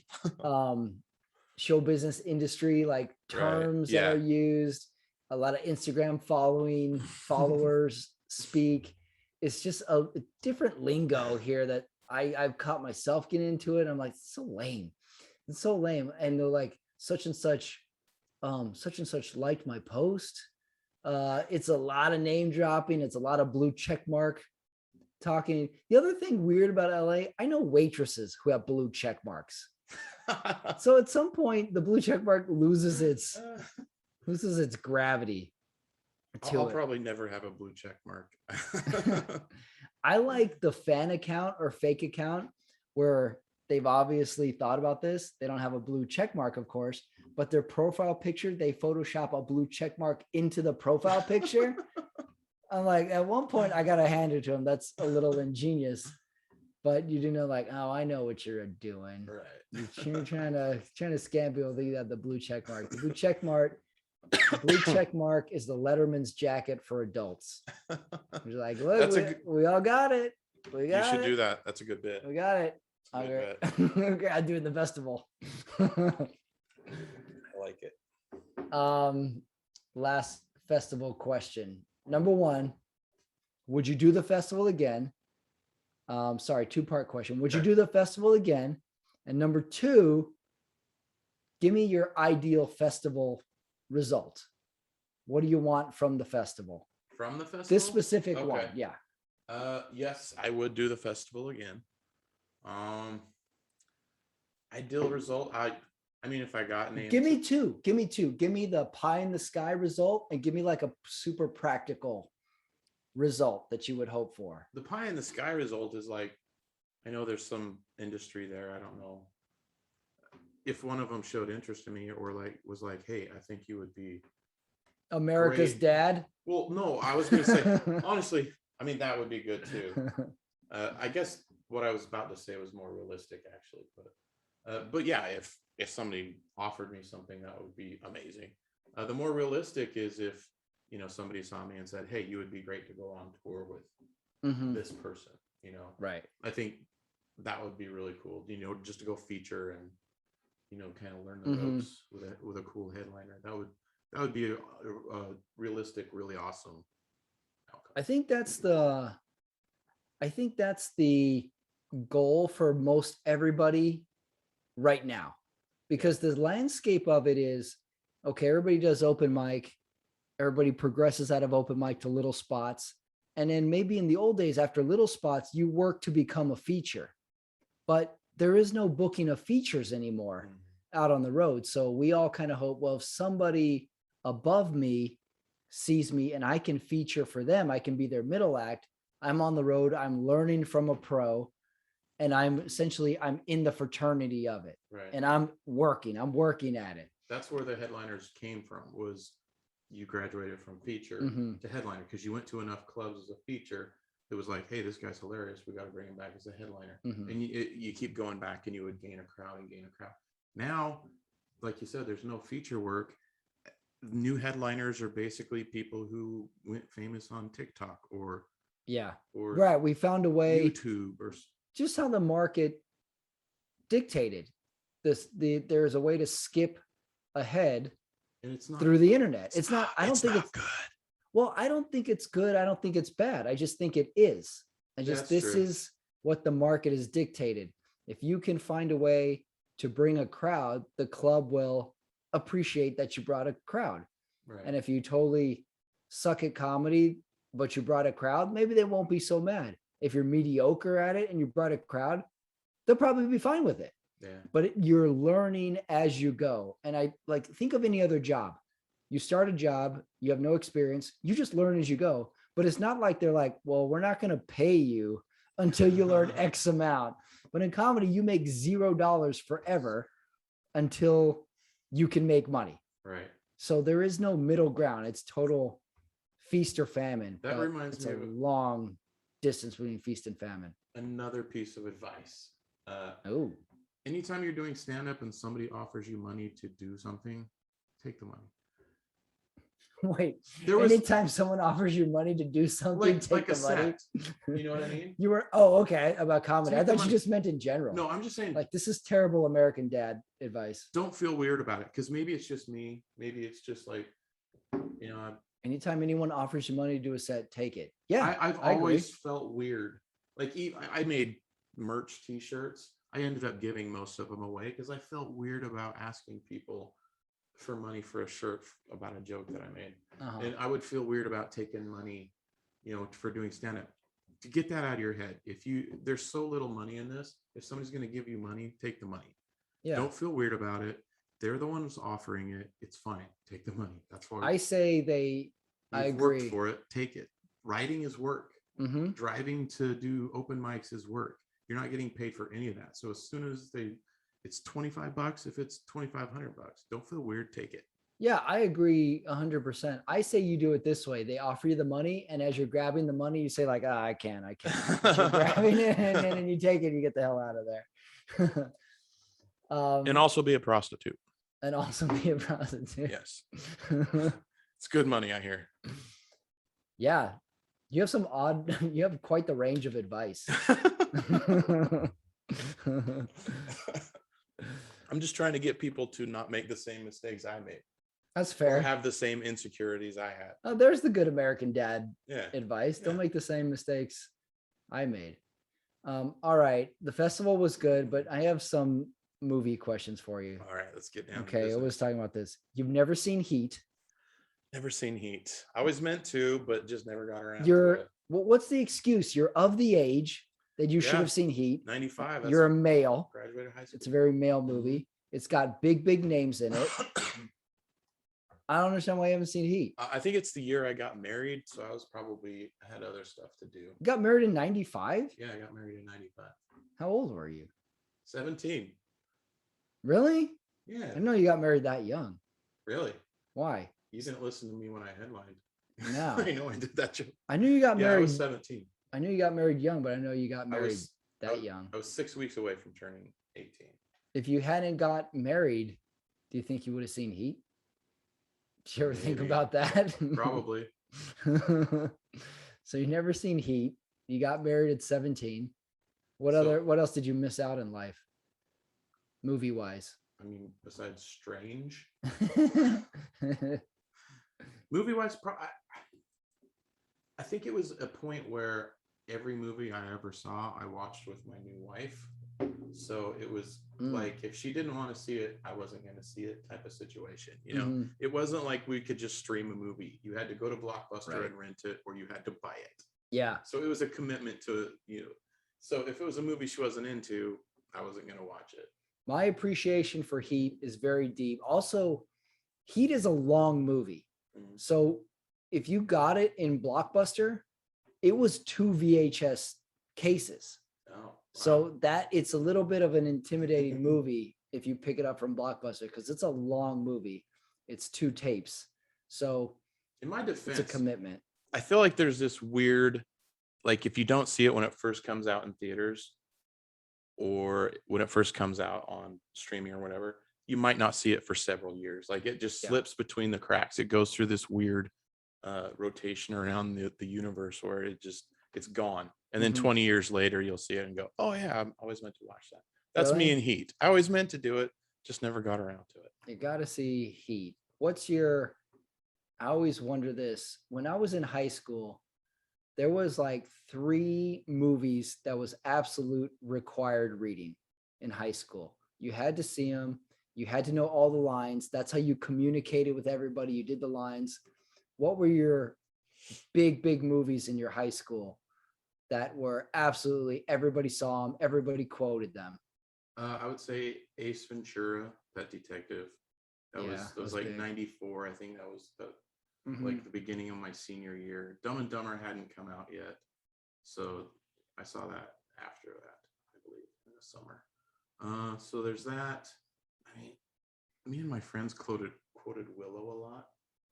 Speaker 1: show business industry like terms that are used. A lot of Instagram followers speak. It's just a different lingo here that I've caught myself getting into it. I'm like, it's so lame. It's so lame. And they're like, such and such liked my post. It's a lot of name dropping. It's a lot of blue check mark talking. The other thing weird about LA, I know waitresses who have blue check marks. So at some point, the blue check mark loses its gravity.
Speaker 2: I'll probably never have a blue check mark.
Speaker 1: I like the fan account or fake account where they've obviously thought about this. They don't have a blue check mark, of course, but their profile picture, they Photoshop a blue check mark into the profile picture. I'm like, at one point, I got to hand it to them. That's a little ingenious. But you do know, like, oh, I know what you're doing.
Speaker 2: Right.
Speaker 1: You're trying to scam people that you have the blue check mark. The blue check mark is the Letterman's jacket for adults. You're like, look, we all got it.
Speaker 2: You should do that. That's a good bit.
Speaker 1: We got it. Okay. Okay, I'll do it in the festival.
Speaker 2: I like it.
Speaker 1: Last festival question. Number one, would you do the festival again? Sorry, two-part question. Would you do the festival again? And number two, give me your ideal festival result. What do you want from the festival?
Speaker 2: From the festival?
Speaker 1: This specific one, yeah.
Speaker 2: Yes, I would do the festival again. Ideal result. I mean, if I got named.
Speaker 1: Give me two. Give me the pie in the sky result and give me like a super practical result that you would hope for.
Speaker 2: The pie in the sky result is like, I know there's some industry there. I don't know if one of them showed interest in me or like was like, hey, I think you would be
Speaker 1: America's
Speaker 2: great.
Speaker 1: Dad.
Speaker 2: Well, no, I was going to say, honestly, I mean, that would be good too. I guess what I was about to say was more realistic actually, but yeah, if somebody offered me something, that would be amazing. The more realistic is if, somebody saw me and said, hey, you would be great to go on tour with this person,
Speaker 1: Right.
Speaker 2: I think that would be really cool, just to go feature and, kind of learn the ropes with a cool headliner. That would be a realistic, really awesome outcome.
Speaker 1: I think that's the goal for most everybody right now, because the landscape of it is, okay, everybody does open mic. Everybody progresses out of open mic to little spots. And then maybe in the old days, after little spots, you work to become a feature. But there is no booking of features anymore out on the road. So we all kind of hope, well, if somebody above me sees me and I can feature for them, I can be their middle act. I'm on the road. I'm learning from a pro. And I'm in the fraternity of it.
Speaker 2: Right.
Speaker 1: And I'm working at it.
Speaker 2: That's where the headliners came from, was you graduated from feature to headliner because you went to enough clubs as a feature. It was like, hey, this guy's hilarious. We got to bring him back as a headliner. And you keep going back and you would gain a crowd. Now, like you said, there's no feature work. new headliners are basically people who went famous on TikTok or
Speaker 1: right. We found a way,
Speaker 2: YouTube, or
Speaker 1: just how the market dictated this. There's a way to skip ahead
Speaker 2: and it's not
Speaker 1: through the internet. It's not. I don't
Speaker 2: it's
Speaker 1: think
Speaker 2: not
Speaker 1: it's
Speaker 2: good.
Speaker 1: Well, I don't think it's good. I don't think it's bad. I just think it is.
Speaker 2: That's
Speaker 1: This
Speaker 2: true.
Speaker 1: is what the market has dictated. If you can find a way to bring a crowd, the club will appreciate that you brought a crowd.
Speaker 2: Right.
Speaker 1: And if you totally suck at comedy, but you brought a crowd, maybe they won't be so mad. If you're mediocre at it and you brought a crowd, they'll probably be fine with it.
Speaker 2: Yeah.
Speaker 1: But you're learning as you go. And I think of any other job. You start a job, you have no experience, you just learn as you go. But it's not like they're like, well, we're not going to pay you until you learn X amount. But in comedy, you make $0 forever until you can make money.
Speaker 2: Right.
Speaker 1: So there is no middle ground. It's total feast or famine.
Speaker 2: That reminds me
Speaker 1: of a long distance between feast and famine.
Speaker 2: Another piece of advice.
Speaker 1: Anytime
Speaker 2: you're doing stand-up and somebody offers you money to do something, take the money.
Speaker 1: Wait, anytime someone offers you money to do something, take the money.
Speaker 2: You know what I mean?
Speaker 1: Okay, about comedy. I thought you just meant in general.
Speaker 2: No, I'm just saying,
Speaker 1: like, this is terrible American dad advice.
Speaker 2: Don't feel weird about it, because maybe it's just me. Maybe it's just like,
Speaker 1: anytime anyone offers you money to do a set, take it. Yeah,
Speaker 2: I've always felt weird. Like, I made merch t-shirts. I ended up giving most of them away because I felt weird about asking people for money for a shirt about a joke that I made. And I would feel weird about taking money, for doing stand-up. To get that out of your head, there's so little money in this. If somebody's going to give you money, take the money. Yeah. Don't feel weird about it. They're the ones offering it. It's fine. Take the money. That's why
Speaker 1: I say I agree.
Speaker 2: Worked for it. Take it. Writing is work.
Speaker 1: Mm-hmm.
Speaker 2: Driving to do open mics is work. You're not getting paid for any of that. So as soon as it's $25, if it's $2,500, don't feel weird. Take it.
Speaker 1: Yeah, I agree 100%. I say you do it this way. They offer you the money, and as you're grabbing the money, you say like, I can't. You're grabbing it, and then you take it, you get the hell out of there.
Speaker 2: And also be a prostitute.
Speaker 1: Yes.
Speaker 2: It's good money, I hear.
Speaker 1: Yeah. You have quite the range of advice.
Speaker 2: I'm just trying to get people to not make the same mistakes I made.
Speaker 1: That's fair.
Speaker 2: Or have the same insecurities I had.
Speaker 1: Oh, there's the good American dad advice.
Speaker 2: Yeah.
Speaker 1: Don't make the same mistakes I made. All right. The festival was good, but I have some movie questions for you.
Speaker 2: All right, let's get down.
Speaker 1: Okay, I was talking about this. You've never seen Heat.
Speaker 2: Never seen Heat. I was meant to, but just never got around to it.
Speaker 1: What's the excuse? You're of the age that you should have seen Heat.
Speaker 2: 95.
Speaker 1: You're a male.
Speaker 2: Graduated high school.
Speaker 1: It's a very male movie. It's got big names in it. I don't understand why you haven't seen Heat.
Speaker 2: I think it's the year I got married, so I had other stuff to do.
Speaker 1: You got married in 95?
Speaker 2: Yeah, I got married in 95.
Speaker 1: How old were you?
Speaker 2: 17.
Speaker 1: Really?
Speaker 2: Yeah.
Speaker 1: I didn't know you got married that young.
Speaker 2: Really?
Speaker 1: Why?
Speaker 2: You didn't listen to me when I headlined.
Speaker 1: No.
Speaker 2: I know I did that joke.
Speaker 1: I knew you got married.
Speaker 2: I was 17.
Speaker 1: I knew you got married young, but I know you got married young.
Speaker 2: I was 6 weeks away from turning 18.
Speaker 1: If you hadn't got married, do you think you would have seen Heat? Did you ever think about that?
Speaker 2: Probably.
Speaker 1: So you never seen Heat. You got married at 17. What else did you miss out in life? Movie wise.
Speaker 2: I mean, besides Strange. Movie wise, I think it was a point where every movie I ever saw, I watched with my new wife. So it was like, if she didn't want to see it, I wasn't going to see it type of situation. It wasn't like we could just stream a movie. You had to go to Blockbuster and rent it, or you had to buy it.
Speaker 1: Yeah.
Speaker 2: So it was a commitment to, so if it was a movie she wasn't into, I wasn't going to watch it.
Speaker 1: My appreciation for Heat is very deep. Also, Heat is a long movie. So if you got it in Blockbuster, it was 2 VHS cases. Oh, wow. So that it's a little bit of an intimidating movie if you pick it up from Blockbuster, because it's a long movie. It's 2 tapes. So
Speaker 2: in my defense,
Speaker 1: it's a commitment.
Speaker 2: I feel like there's this weird, like, if you don't see it when it first comes out in theaters or when it first comes out on streaming or whatever, you might not see it for several years. Like it just
Speaker 1: Yeah.
Speaker 2: slips between the cracks. It goes through this weird rotation around the universe where it's gone. And then
Speaker 1: Mhm.
Speaker 2: 20 years later, you'll see it and go, oh yeah, I always meant to watch that. That's
Speaker 1: Really?
Speaker 2: me in Heat. I always meant to do it, just never got around to it.
Speaker 1: You got to see Heat. I always wonder this. When I was in high school, there was like 3 movies that was absolute required reading in high school. You had to see them. You had to know all the lines. That's how you communicated with everybody. You did the lines. What were your big movies in your high school that were absolutely, everybody saw them, everybody quoted them?
Speaker 2: I would say Ace Ventura, Pet Detective. That was like big. 94. I think that was like the beginning of my senior year. Dumb and Dumber hadn't come out yet. So I saw that after that, I believe, in the summer. So there's that. I mean, me and my friends quoted Willow a lot.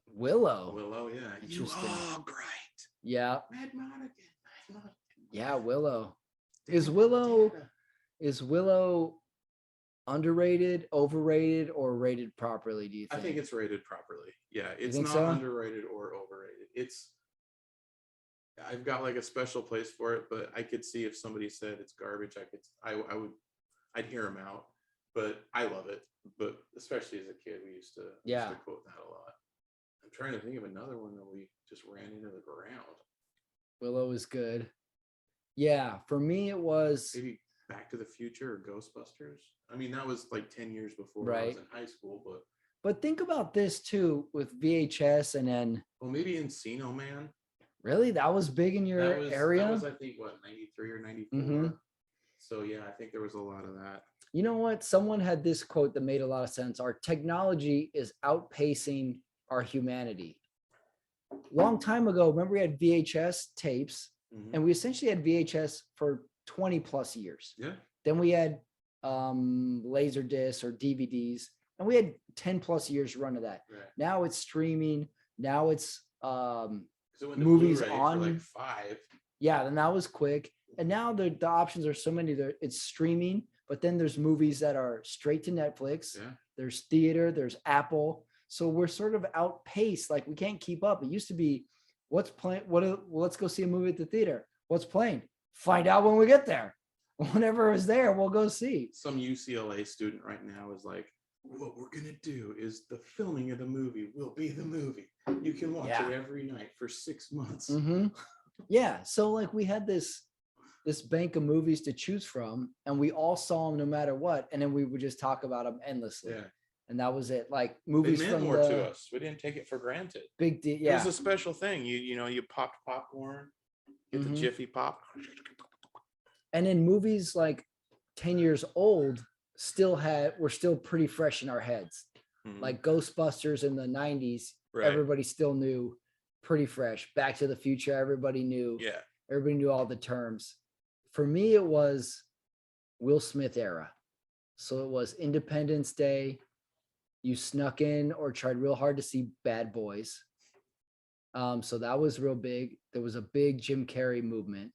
Speaker 2: Willow, yeah.
Speaker 1: Interesting.
Speaker 2: Oh, great.
Speaker 1: Yeah.
Speaker 2: Mad Monaghan.
Speaker 1: Yeah, Willow. Is Willow underrated, overrated, or rated properly, do you think?
Speaker 2: I think it's rated properly. Yeah, it's not underrated or overrated. I've got like a special place for it, but I could see if somebody said it's garbage, I'd hear them out. But I love it. But especially as a kid, we used to quote that a lot. I'm trying to think of another one that we just ran into the ground.
Speaker 1: Willow is good. Yeah, for me it was
Speaker 2: maybe Back to the Future or Ghostbusters. I mean, that was like 10 years before I was in high school,
Speaker 1: but think about this too with VHS and then
Speaker 2: maybe Encino Man.
Speaker 1: Really? That was big in your area?
Speaker 2: That was, I think, 93 or 94. Mm-hmm. So yeah, I think there was a lot of that.
Speaker 1: You know what? Someone had this quote that made a lot of sense. Our technology is outpacing our humanity. Long time ago, remember we had VHS tapes, and we essentially had VHS for 20 plus years.
Speaker 2: Yeah.
Speaker 1: Then we had laser discs or DVDs, and we had 10 plus years run of that. Right. Now it's streaming. Now it's movies on
Speaker 2: like 5.
Speaker 1: Yeah, then that was quick. And now the options are so many. It's streaming, but then there's movies that are straight to Netflix.
Speaker 2: Yeah.
Speaker 1: There's theater, there's Apple. So we're sort of outpaced. Like we can't keep up. It used to be, what's playing? Let's go see a movie at the theater. What's playing? Find out when we get there. Whenever it's there, we'll go see.
Speaker 2: Some UCLA student right now is like, what we're going to do is the filming of the movie will be the movie. You can watch it every night for 6 months.
Speaker 1: Mm-hmm. Yeah. So like we had this bank of movies to choose from, and we all saw them no matter what. And then we would just talk about them endlessly. Yeah. And that was it. Like movies
Speaker 2: meant more to us. We didn't take it for granted.
Speaker 1: Big deal. Yeah.
Speaker 2: It was a special thing. You popped popcorn, get the Jiffy Pop.
Speaker 1: And then movies like 10 years old were still pretty fresh in our heads. Mm-hmm. Like Ghostbusters in the 90s, everybody still knew, pretty fresh. Back to the Future, everybody knew.
Speaker 2: Yeah.
Speaker 1: Everybody knew all the terms. For me, it was Will Smith era. So it was Independence Day. You snuck in or tried real hard to see Bad Boys. So that was real big. There was a big Jim Carrey movement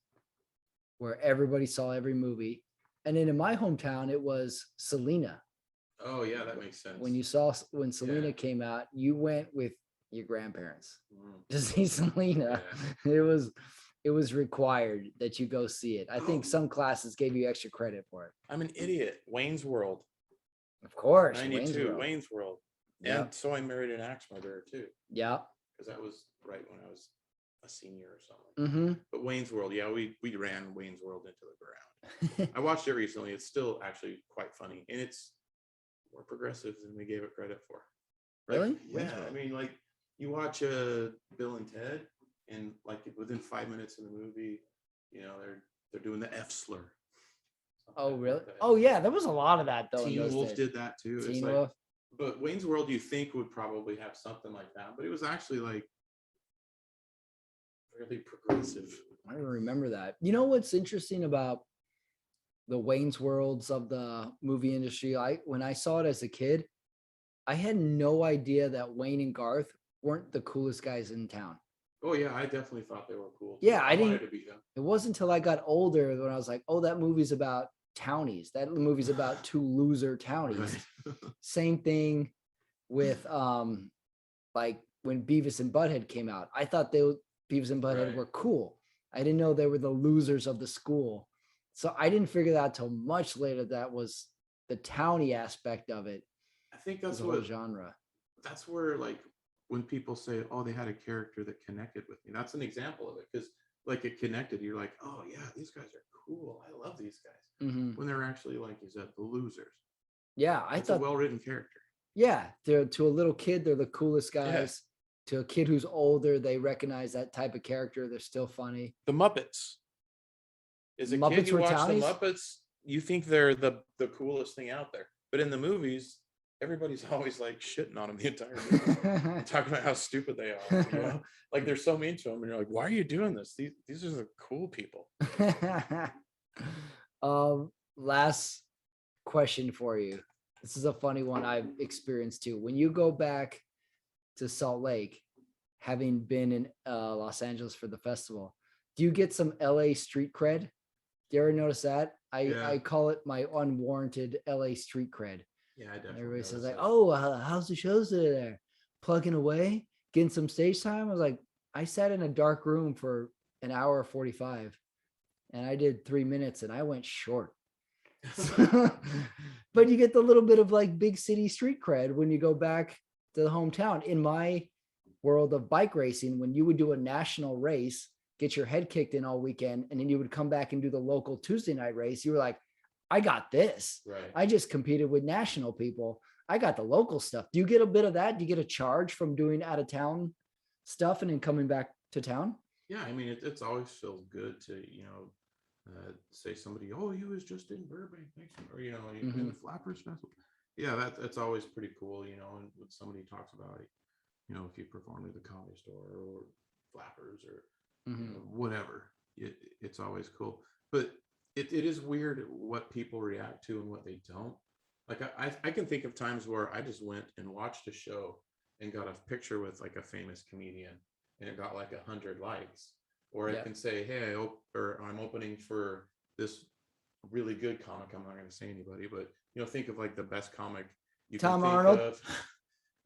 Speaker 1: where everybody saw every movie. And then in my hometown, it was Selena.
Speaker 2: Oh yeah, that makes sense.
Speaker 1: When Selena came out, you went with your grandparents to see Selena. Yeah. It was required that you go see it. I think some classes gave you extra credit for it.
Speaker 2: I'm an idiot. Wayne's World.
Speaker 1: Of course.
Speaker 2: 92, Wayne's World. And So I Married an Axe Murderer too.
Speaker 1: Yeah.
Speaker 2: Because that was right when I was a senior or something. Mm-hmm. But Wayne's World, we ran Wayne's World into the ground. I watched it recently. It's still actually quite funny. And it's more progressive than we gave it credit for.
Speaker 1: Really?
Speaker 2: Yeah. I mean, like you watch Bill and Ted, and like within 5 minutes of the movie, they're doing the F slur.
Speaker 1: Oh, really? Oh, yeah. There was a lot of that, though.
Speaker 2: Teen Wolf did that, too.
Speaker 1: Teen Wolf.
Speaker 2: But Wayne's World, you think, would probably have something like that. But it was actually, like, really progressive.
Speaker 1: I don't remember that. You know what's interesting about the Wayne's Worlds of the movie industry? When I saw it as a kid, I had no idea that Wayne and Garth weren't the coolest guys in town.
Speaker 2: Oh, yeah. I definitely thought they were cool.
Speaker 1: Yeah, I didn't. It wasn't until I got older when I was like, oh, that movie's about Townies. That movie's about two loser townies.
Speaker 2: Right.
Speaker 1: Same thing with like when Beavis and Butthead came out. I thought Beavis and Butthead
Speaker 2: Right.
Speaker 1: were cool. I didn't know they were the losers of the school. So I didn't figure that out till much later. That was the townie aspect of it.
Speaker 2: I think that's
Speaker 1: The whole genre.
Speaker 2: That's where, like, when people say, oh, they had a character that connected with me, that's an example of it. Because like it connected, you're like, oh yeah, these guys are cool. I love these guys.
Speaker 1: Mm-hmm.
Speaker 2: When they're actually, like you said, the losers.
Speaker 1: Yeah, I
Speaker 2: It's
Speaker 1: thought
Speaker 2: a well-written character.
Speaker 1: Yeah, they're to a little kid, they're the coolest guys. Yeah. To a kid who's older, they recognize that type of character. They're still funny.
Speaker 2: The Muppets. As a
Speaker 1: Muppets
Speaker 2: kid, you
Speaker 1: were
Speaker 2: watch
Speaker 1: townies?
Speaker 2: the Muppets, you think they're the coolest thing out there. But in the movies, everybody's always like shitting on them the entire movie, talking about how stupid they are. You know? Like they're so mean to them, and you're like, "Why are you doing this? These are the cool people."
Speaker 1: Last question for you. This is a funny one I've experienced too. When you go back to Salt Lake, having been in Los Angeles for the festival, do you get some LA street cred? Do you ever notice that? I call it my unwarranted LA street cred.
Speaker 2: Yeah, I definitely.
Speaker 1: Everybody says like, "Oh, how's the shows today there? Plugging away, getting some stage time." I was like, I sat in a dark room for an hour 45, and I did 3 minutes, and I went short. But you get the little bit of like big city street cred when you go back to the hometown. In my world of bike racing, when you would do a national race, get your head kicked in all weekend, and then you would come back and do the local Tuesday night race, you were like, I got this.
Speaker 2: Right.
Speaker 1: I just competed with national people. I got the local stuff. Do you get a bit of that? Do you get a charge from doing out of town stuff and then coming back to town?
Speaker 2: Yeah, I mean, it's always feels good to, say somebody, oh, you was just in Burbank, or, in the Flappers Festival. Yeah, that's always pretty cool, and when somebody talks about it, if you performed at the Comedy Store or Flappers or whatever, it's always cool. But it is weird what people react to and what they don't. Like I can think of times where I just went and watched a show and got a picture with like a famous comedian and it got like 100 likes. Or I can say, hey, I'm opening for this really good comic. I'm not going to say anybody, but think of like the best comic you
Speaker 1: Tom
Speaker 2: can think
Speaker 1: Arnold.
Speaker 2: of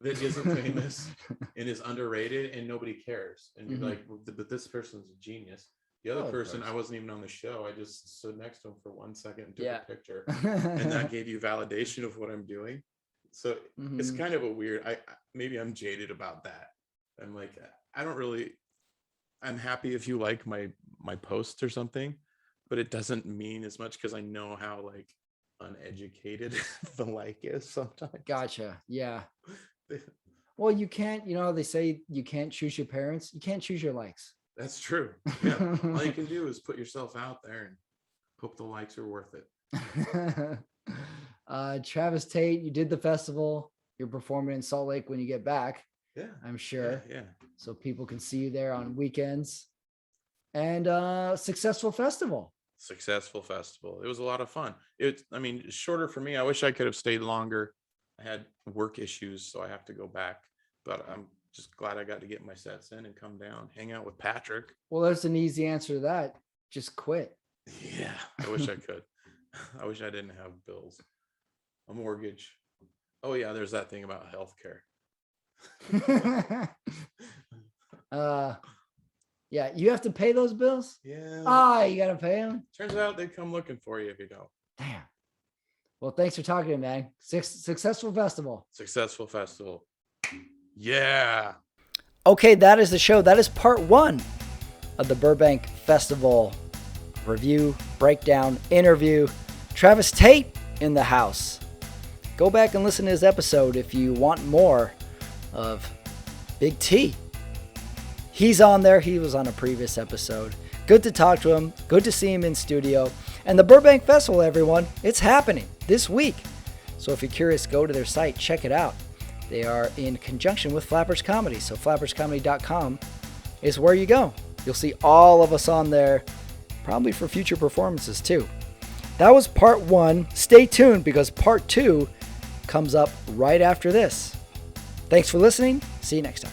Speaker 2: that isn't famous and is underrated and nobody cares. And you're like, but this person's a genius. The other person, I wasn't even on the show. I just stood next to him for 1 second and took a picture, and that gave you validation of what I'm doing. So it's kind of a weird. Maybe I'm jaded about that. I'm like, I'm happy if you like my posts or something, but it doesn't mean as much because I know how like uneducated the like is sometimes.
Speaker 1: Gotcha. Yeah. Well, you can't. They say you can't choose your parents. You can't choose your likes.
Speaker 2: That's true. Yeah. All you can do is put yourself out there and hope the likes are worth it.
Speaker 1: Travis Tate, you did the festival. You're performing in Salt Lake when you get back.
Speaker 2: Yeah.
Speaker 1: I'm sure.
Speaker 2: Yeah.
Speaker 1: So people can see you there on weekends. And successful festival.
Speaker 2: Successful festival. It was a lot of fun. Shorter for me. I wish I could have stayed longer. I had work issues, so I have to go back. But I'm just glad I got to get my sets in and come down, hang out with Patrick.
Speaker 1: Well, there's an easy answer to that. Just quit.
Speaker 2: Yeah, I wish I could. I wish I didn't have bills, a mortgage. Oh yeah, there's that thing about healthcare.
Speaker 1: Yeah, you have to pay those bills?
Speaker 2: Yeah.
Speaker 1: You got to pay them?
Speaker 2: Turns out they come looking for you if you don't.
Speaker 1: Damn. Well, thanks for talking to me, man. Successful festival.
Speaker 2: Successful festival. Yeah.
Speaker 1: Okay, that is the show. That is part 1 of the Burbank Festival review, breakdown, interview. Travis Tate in the house. Go back and listen to his episode if you want more of Big T. He's on there. He was on a previous episode. Good to talk to him. Good to see him in studio. And the Burbank Festival, everyone, it's happening this week. So if you're curious, go to their site. Check it out. They are in conjunction with Flappers Comedy. So flapperscomedy.com is where you go. You'll see all of us on there, probably for future performances too. That was part 1. Stay tuned because part 2 comes up right after this. Thanks for listening. See you next time.